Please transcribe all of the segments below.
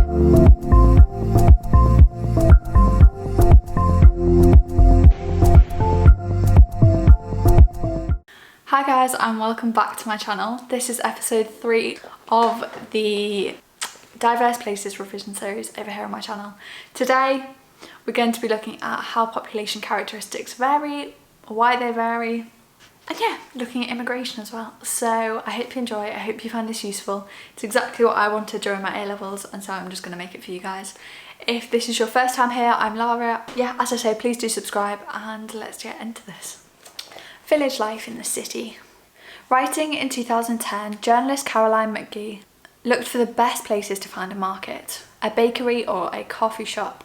Hi guys, and welcome back to my channel. This is episode 3 of the Diverse Places revision series over here on my channel. Today we're going to be looking at how population characteristics vary, why they vary, and yeah, looking at immigration as well. So I hope you enjoy it, I hope you find this useful. It's exactly what I wanted during my A-levels, and so I'm just going to make it for you guys. If this is your first time here, I'm Lara. Yeah, as I say, please do subscribe and let's get into this. Village life in the city. Writing in 2010, journalist Caroline McGee looked for the best places to find a market, a bakery or a coffee shop.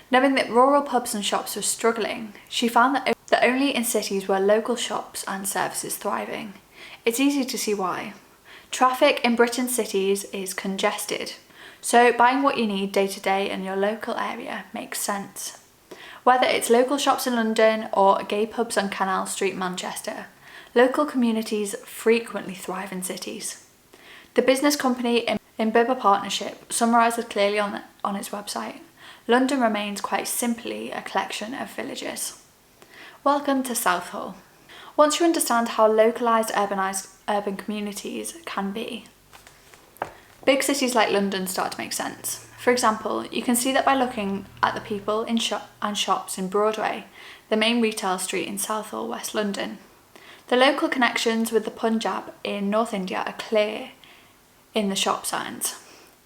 Knowing that rural pubs and shops were struggling, she found that only in cities were local shops and services thriving. It's easy to see why. Traffic in Britain's cities is congested, so buying what you need day to day in your local area makes sense. Whether it's local shops in London or gay pubs on Canal Street, Manchester, local communities frequently thrive in cities. The business company Imbibber Partnership summarises clearly on its website, London remains quite simply a collection of villages. Welcome to Southall. Once you understand how localised urban communities can be, big cities like London start to make sense. For example, you can see that by looking at the people and shops in Broadway, the main retail street in Southall, West London. The local connections with the Punjab in North India are clear in the shop signs.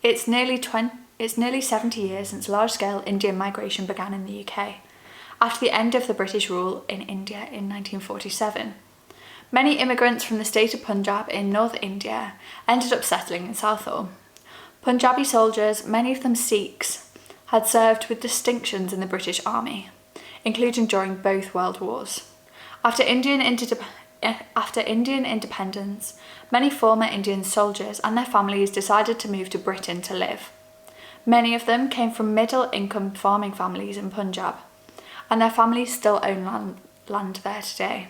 It's nearly 70 years since large-scale Indian migration began in the UK, after the end of the British rule in India in 1947. Many immigrants from the state of Punjab in North India ended up settling in Southall. Punjabi soldiers, many of them Sikhs, had served with distinctions in the British Army, including during both World Wars. After Indian independence, many former Indian soldiers and their families decided to move to Britain to live. Many of them came from middle-income farming families in Punjab, and their families still own land there today.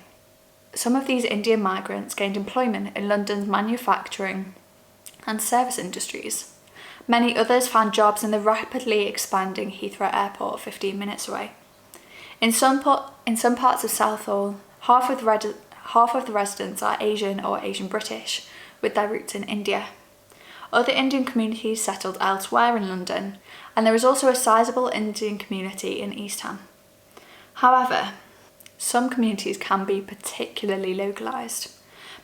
Some of these Indian migrants gained employment in London's manufacturing and service industries. Many others found jobs in the rapidly expanding Heathrow Airport 15 minutes away. In some parts of Southall, half of the residents are Asian or Asian British, with their roots in India. Other Indian communities settled elsewhere in London, and there is also a sizable Indian community in East Ham. However, some communities can be particularly localised.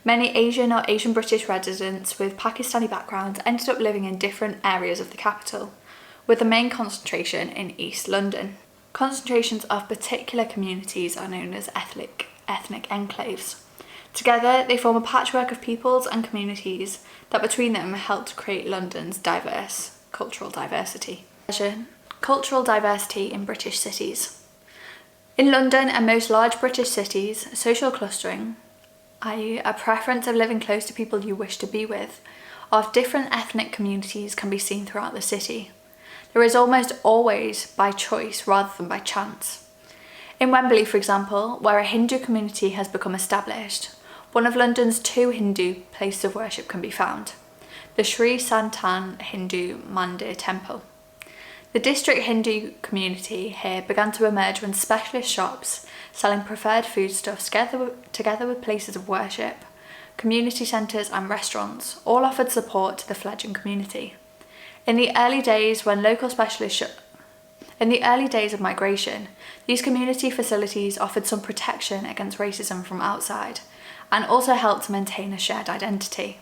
Many Asian or Asian British residents with Pakistani backgrounds ended up living in different areas of the capital, with the main concentration in East London. Concentrations of particular communities are known as ethnic enclaves. Together, they form a patchwork of peoples and communities that between them help to create London's diverse cultural diversity. Cultural diversity in British cities. In London and most large British cities, social clustering, i.e. a preference of living close to people you wish to be with, of different ethnic communities can be seen throughout the city. There is almost always by choice rather than by chance. In Wembley, for example, where a Hindu community has become established, one of London's 2 Hindu places of worship can be found, the Sri Santan Hindu Mandir Temple. The district Hindu community here began to emerge when specialist shops selling preferred foodstuffs together with places of worship, community centres and restaurants all offered support to the fledgling community. In the early days of migration, these community facilities offered some protection against racism from outside and also helped to maintain a shared identity.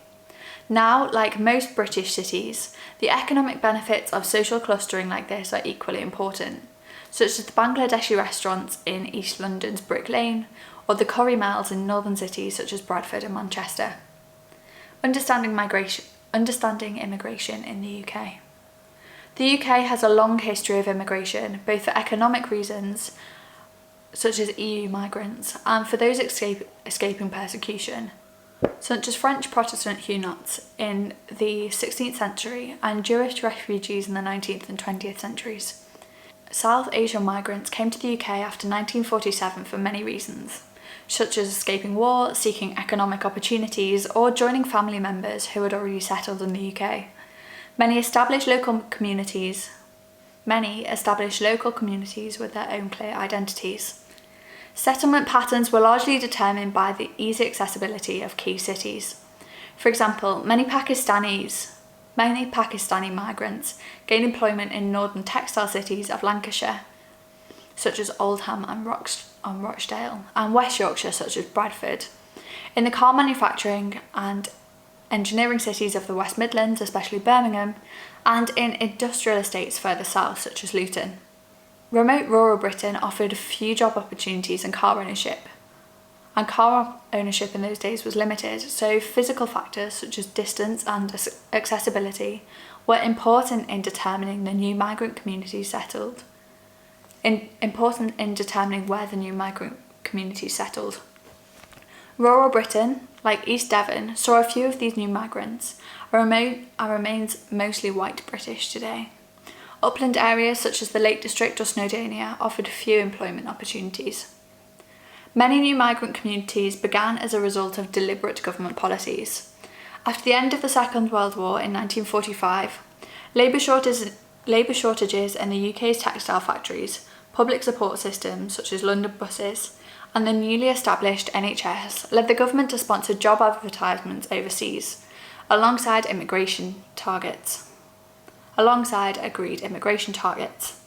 Now, like most British cities, the economic benefits of social clustering like this are equally important, such as the Bangladeshi restaurants in East London's Brick Lane or the curry mills in northern cities such as Bradford and Manchester. Understanding immigration in the UK. The UK has a long history of immigration, both for economic reasons, such as EU migrants, and for those escaping persecution, such as French Protestant Huguenots in the 16th century and Jewish refugees in the 19th and 20th centuries. South Asian migrants came to the UK after 1947 for many reasons, such as escaping war, seeking economic opportunities, or joining family members who had already settled in the UK. Many established local communities with their own clear identities. Settlement patterns were largely determined by the easy accessibility of key cities. For example, many Pakistani migrants gained employment in northern textile cities of Lancashire, such as Oldham and Rochdale, and West Yorkshire, such as Bradford. In the car manufacturing and engineering cities of the West Midlands, especially Birmingham, and in industrial estates further south, such as Luton. Remote rural Britain offered few job opportunities and car ownership in those days was limited, so physical factors such as distance and accessibility were important in determining the new migrant communities settled. Rural Britain, like East Devon, saw a few of these new migrants and remains mostly white British today. Upland areas such as the Lake District or Snowdonia offered few employment opportunities. Many new migrant communities began as a result of deliberate government policies. After the end of the Second World War in 1945, labour shortages in the UK's textile factories, public support systems such as London buses, and the newly established NHS led the government to sponsor job advertisements overseas, alongside agreed immigration targets.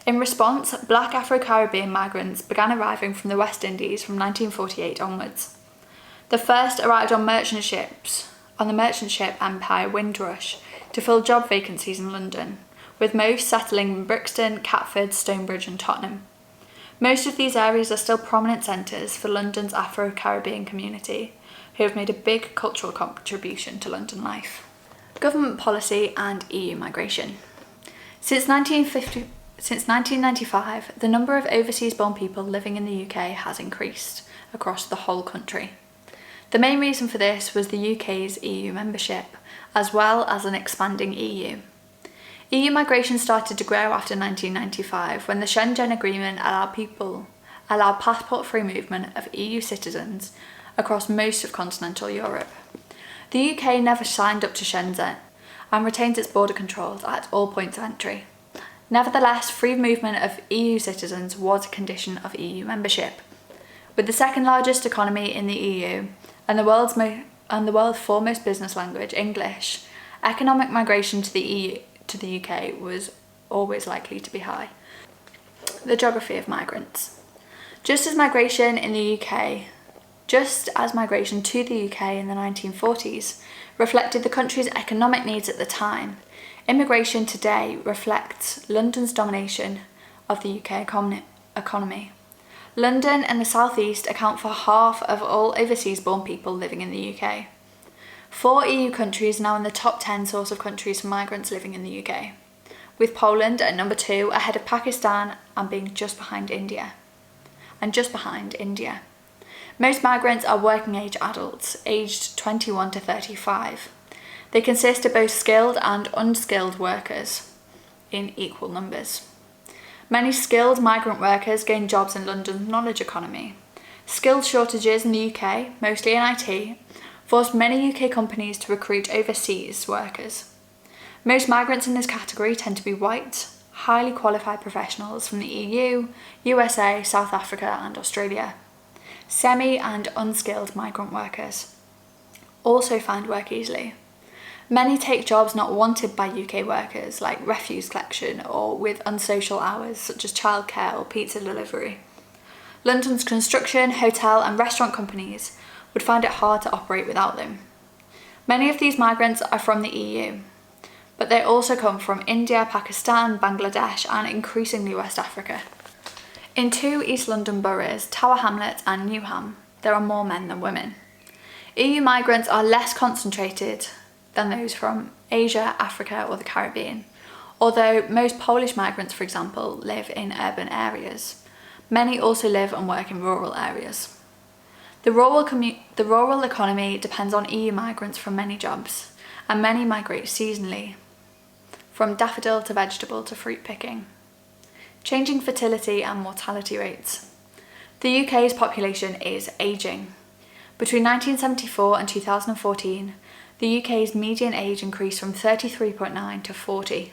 In response, black Afro-Caribbean migrants began arriving from the West Indies from 1948 onwards. The first arrived on the merchant ship Empire Windrush to fill job vacancies in London, with most settling in Brixton, Catford, Stonebridge and Tottenham. Most of these areas are still prominent centres for London's Afro-Caribbean community, who have made a big cultural contribution to London life. Government policy and EU migration. Since 1995, the number of overseas-born people living in the UK has increased across the whole country. The main reason for this was the UK's EU membership, as well as an expanding EU. EU migration started to grow after 1995, when the Schengen Agreement allowed passport-free movement of EU citizens across most of continental Europe. The UK never signed up to Schengen and retains its border controls at all points of entry. Nevertheless, free movement of EU citizens was a condition of EU membership. With the second largest economy in the EU and the world's foremost business language, English, economic migration to the UK was always likely to be high. The geography of migrants. Just as migration to the UK in the 1940s reflected the country's economic needs at the time, immigration today reflects London's domination of the UK economy. London and the South East account for half of all overseas-born people living in the UK. 4 EU countries are now in the top 10 source of countries for migrants living in the UK, with Poland at number 2 ahead of Pakistan and being just behind India. Most migrants are working-age adults, aged 21 to 35. They consist of both skilled and unskilled workers in equal numbers. Many skilled migrant workers gain jobs in London's knowledge economy. Skilled shortages in the UK, mostly in IT, forced many UK companies to recruit overseas workers. Most migrants in this category tend to be white, highly qualified professionals from the EU, USA, South Africa and Australia. Semi- and unskilled migrant workers also find work easily. Many take jobs not wanted by UK workers, like refuse collection or with unsocial hours such as childcare or pizza delivery. London's construction, hotel and restaurant companies would find it hard to operate without them. Many of these migrants are from the EU, but they also come from India, Pakistan, Bangladesh and increasingly West Africa. In 2 East London boroughs, Tower Hamlets and Newham, there are more men than women. EU migrants are less concentrated than those from Asia, Africa or the Caribbean, although most Polish migrants, for example, live in urban areas. Many also live and work in rural areas. The rural economy depends on EU migrants for many jobs, and many migrate seasonally, from daffodil to vegetable to fruit picking. Changing fertility and mortality rates. The UK's population is ageing. Between 1974 and 2014, the UK's median age increased from 33.9 to 40.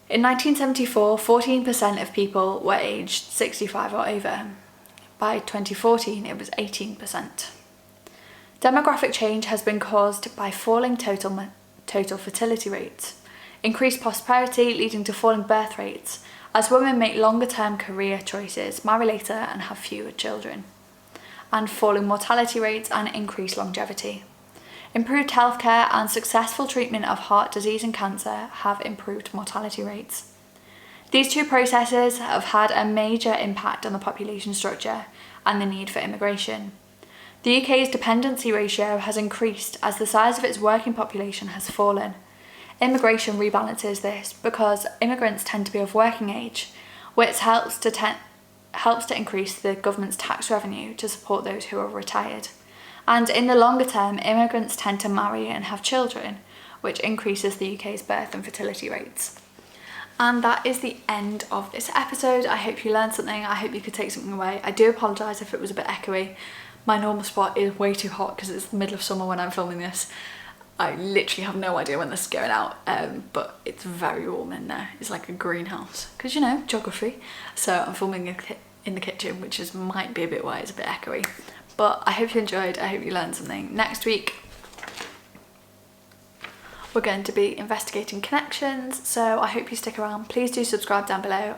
In 1974, 14% of people were aged 65 or over. By 2014, it was 18%. Demographic change has been caused by falling total fertility rates, increased prosperity leading to falling birth rates, as women make longer-term career choices, marry later and have fewer children, and falling mortality rates and increased longevity. Improved healthcare and successful treatment of heart disease and cancer have improved mortality rates. These two processes have had a major impact on the population structure and the need for immigration. The UK's dependency ratio has increased as the size of its working population has fallen. Immigration rebalances this because immigrants tend to be of working age, which helps to increase the government's tax revenue to support those who are retired. And in the longer term, immigrants tend to marry and have children, which increases the UK's birth and fertility rates. And that is the end of this episode. I hope you learned something. I hope you could take something away. I do apologise if it was a bit echoey. My normal spot is way too hot because it's the middle of summer when I'm filming this. I literally have no idea when this is going out, but it's very warm in there. It's like a greenhouse because, you know, geography. So I'm filming in the kitchen, which might be a bit why it's a bit echoey. But I hope you enjoyed. I hope you learned something. Next week, we're going to be investigating connections, so I hope you stick around. Please do subscribe down below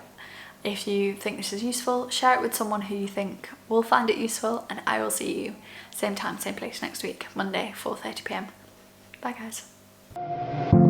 if you think this is useful. Share it with someone who you think will find it useful, and I will see you same time, same place next week, Monday, 4:30 p.m. Bye guys.